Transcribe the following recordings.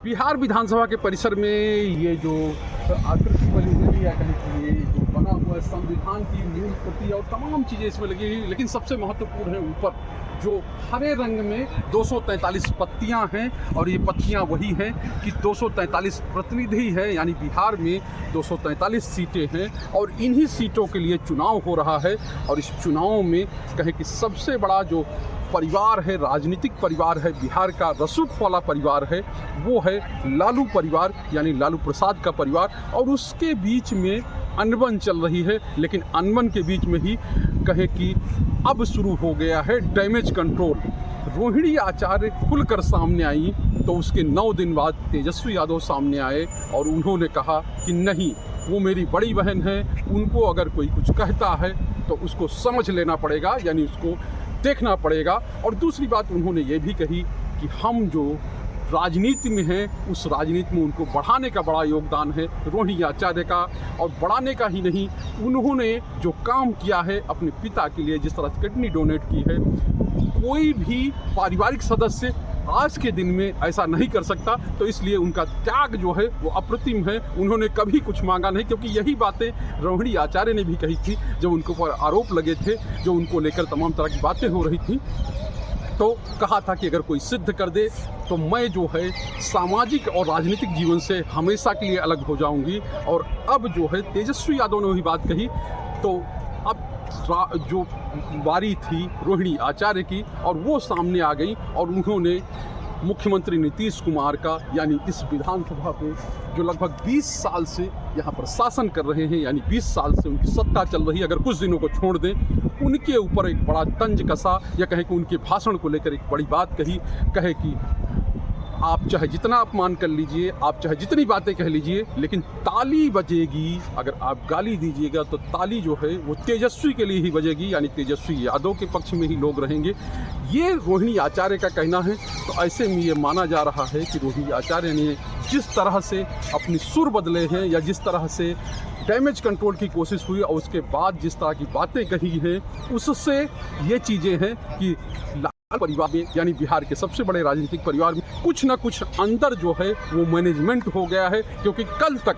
बिहार विधानसभा के परिसर में ये जो आकृति बनी हुई है, ये जो बना हुआ है संविधान की मूल प्रति और तमाम चीज़ें इसमें लगी हुई, लेकिन सबसे महत्वपूर्ण है ऊपर जो हरे रंग में 243 पत्तियां हैं। और ये पत्तियां वही हैं कि 243 प्रतिनिधि है, यानी बिहार में 243 सीटें हैं और इन्हीं सीटों के लिए चुनाव हो रहा है। और इस चुनाव में कहें कि सबसे बड़ा जो परिवार है, राजनीतिक परिवार है, बिहार का रसूख वाला परिवार है, वो है लालू परिवार, यानी लालू प्रसाद का परिवार। और उसके बीच में अनबन चल रही है, लेकिन अनबन के बीच में ही कहें कि अब शुरू हो गया है डैमेज कंट्रोल। रोहिणी आचार्य खुलकर सामने आई तो उसके 9 दिन बाद तेजस्वी यादव सामने आए और उन्होंने कहा कि नहीं, वो मेरी बड़ी बहन है, उनको अगर कोई कुछ कहता है तो उसको समझ लेना पड़ेगा, यानी उसको देखना पड़ेगा। और दूसरी बात उन्होंने ये भी कही कि हम जो राजनीति में हैं, उस राजनीति में उनको बढ़ाने का बड़ा योगदान है रोहिणी आचार्य का। और बढ़ाने का ही नहीं, उन्होंने जो काम किया है अपने पिता के लिए, जिस तरह किडनी डोनेट की है, कोई भी पारिवारिक सदस्य आज के दिन में ऐसा नहीं कर सकता। तो इसलिए उनका त्याग जो है वो अप्रतिम है। उन्होंने कभी कुछ मांगा नहीं, क्योंकि यही बातें रोहिणी आचार्य ने भी कही थी जब उनको पर आरोप लगे थे, जो उनको लेकर तमाम तरह की बातें हो रही थी। तो कहा था कि अगर कोई सिद्ध कर दे तो मैं जो है सामाजिक और राजनीतिक जीवन से हमेशा के लिए अलग हो जाऊंगी। और अब जो है तेजस्वी यादव ने वही बात कही, तो अब जो बारी थी रोहिणी आचार्य की और वो सामने आ गई और उन्होंने मुख्यमंत्री नीतीश कुमार का, यानी इस विधानसभा पे जो लगभग 20 साल से यहाँ पर शासन कर रहे हैं, यानी 20 साल से उनकी सत्ता चल रही है, अगर कुछ दिनों को छोड़ दें, उनके ऊपर एक बड़ा तंज कसा, या कहे कि उनके भाषण को लेकर एक बड़ी बात कही। कहे कि आप चाहे जितना अपमान कर लीजिए, आप चाहे जितनी बातें कह लीजिए, लेकिन ताली बजेगी। अगर आप गाली दीजिएगा तो ताली जो है वो तेजस्वी के लिए ही बजेगी, यानी तेजस्वी यादव के पक्ष में ही लोग रहेंगे। ये रोहिणी आचार्य का कहना है। तो ऐसे में ये माना जा रहा है कि रोहिणी आचार्य ने जिस तरह से अपनी सुर बदले हैं, या जिस तरह से डैमेज कंट्रोल की कोशिश हुई और उसके बाद जिस तरह की बातें कही हैं, उससे ये चीज़ें हैं कि परिवार में, यानी बिहार के सबसे बड़े राजनीतिक परिवार में कुछ ना कुछ अंदर जो है वो मैनेजमेंट हो गया है। क्योंकि कल तक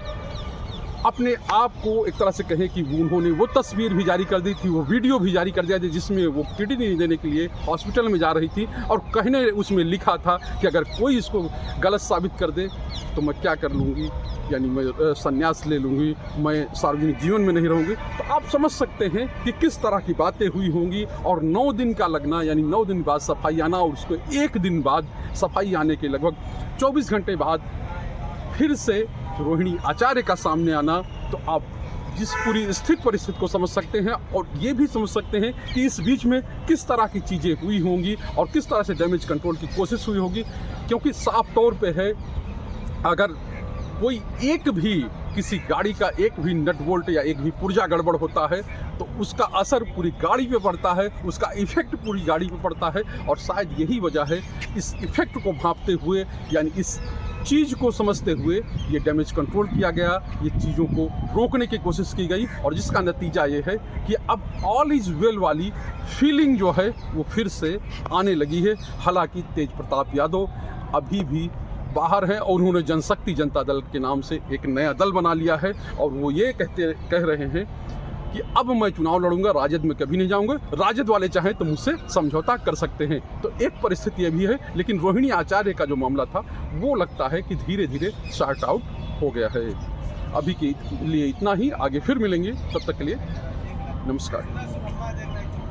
अपने आप को एक तरह से कहें कि उन्होंने वो तस्वीर भी जारी कर दी थी, वो वीडियो भी जारी कर दिया था, जिसमें वो किडनी देने के लिए हॉस्पिटल में जा रही थी और कहने उसमें लिखा था कि अगर कोई इसको गलत साबित कर दे तो मैं क्या कर लूँगी, यानी मैं संन्यास ले लूँगी, मैं सार्वजनिक जीवन में नहीं रहूँगी। तो आप समझ सकते हैं कि किस तरह की बातें हुई होंगी। और 9 दिन का लगना, यानी 9 दिन बाद सफाई आना, और उसको 1 दिन बाद सफाई आने के लगभग 24 घंटे बाद फिर से रोहिणी आचार्य का सामने आना, तो आप जिस पूरी स्थित परिस्थिति को समझ सकते हैं और ये भी समझ सकते हैं कि इस बीच में किस तरह की चीज़ें हुई होंगी और किस तरह से डैमेज कंट्रोल की कोशिश हुई होगी। क्योंकि साफ तौर पे है, अगर कोई एक भी किसी गाड़ी का एक भी नट बोल्ट या एक भी पुर्जा गड़बड़ होता है तो उसका असर पूरी गाड़ी पे पड़ता है, उसका इफेक्ट पूरी गाड़ी पे पड़ता है। और शायद यही वजह है, इस इफेक्ट को भांपते हुए, यानी इस चीज़ को समझते हुए ये डैमेज कंट्रोल किया गया, ये चीज़ों को रोकने की कोशिश की गई। और जिसका नतीजा ये है कि अब ऑल इज़ वेल वाली फीलिंग जो है वो फिर से आने लगी है। हालांकि तेज प्रताप यादव अभी भी बाहर हैं और उन्होंने जनशक्ति जनता दल के नाम से एक नया दल बना लिया है और वो ये कह रहे हैं कि अब मैं चुनाव लड़ूंगा, राजद में कभी नहीं जाऊंगा। राजद वाले चाहें तो मुझसे समझौता कर सकते हैं। तो एक परिस्थिति ये भी है, लेकिन रोहिणी आचार्य का जो मामला था वो लगता है कि धीरे धीरे सॉर्ट आउट हो गया है। अभी के लिए इतना ही, आगे फिर मिलेंगे, तब तक के लिए नमस्कार।